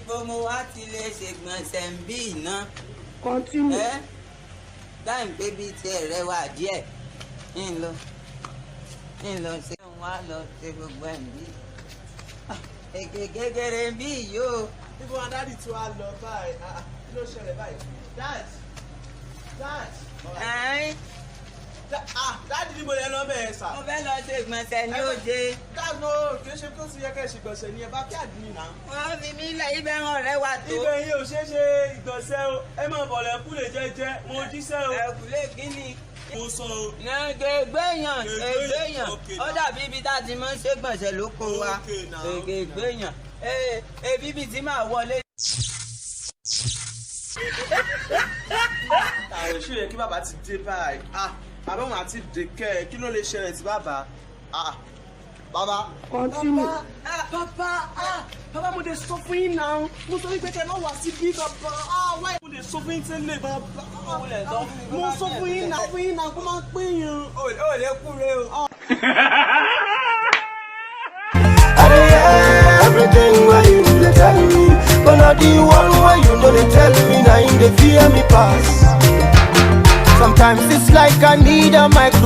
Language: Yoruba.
Ibo mo wá ti lè ṣègbọ̀nsẹ̀ ń bí iná. Continue. Láì pé bíi tiẹ̀ rẹwà díẹ̀. ń lọ ṣé òun wá lọ ṣe gbogbo ẹ̀ ń bí. Èké kékeré ń bí yìí o. Ibo wa dáàdì tí wàá lọ báyìí. Kí ló ṣẹlẹ̀ báyìí? Dad. Dáàdì níbo yẹn lọ bẹ̀rẹ̀ sà? Mo fẹ́ lọ ṣe ìgbọ̀nsẹ̀ ní òde. Dáàdì kì í ṣe kó ti yẹ kẹ́ ṣe ìgbọ̀nsẹ̀ ní ẹ bá kí àdínì náà. Wọ́n fi mí lẹ̀ ibẹ̀ hàn rẹ̀ wà tó. Ibẹ̀ yìí ò ṣeé ṣe ìgbọ̀nsẹ̀ o. Ẹ máa bọ̀ lẹ́kú lè jẹ́jẹ́. Mo jíṣẹ́ o. Ẹ̀kúlé kíni. Mo sọ o. Ègbéyàn. Ó dàbí ibi tá a ti máa ń ṣe ìgbọ̀nsẹ̀ lóko wa. Ègbéyàn. Bíbí tí máa wọlé. Ààrẹ ṣó yẹ kí bàbá ti dé báyìí. Bàbá wọn àti dèkẹ́ kí ló lè ṣẹlẹ̀ tí bàbá? Bàbá. Continue. Bàbá mo lè sọ fún yín náà. Mo sọ wípé kẹ́ lọ́ wá sí bí bàbá. Wáyé mo lè sọ fún yín tẹ́lẹ̀ bàbá. Mo sọ fún yín náà kó máa pé yín. Ó lè kúre o. Everything where you dey tell me, but not the one where you know they tell me, now you dey fear me pass. Sometimes it's like I need a micro.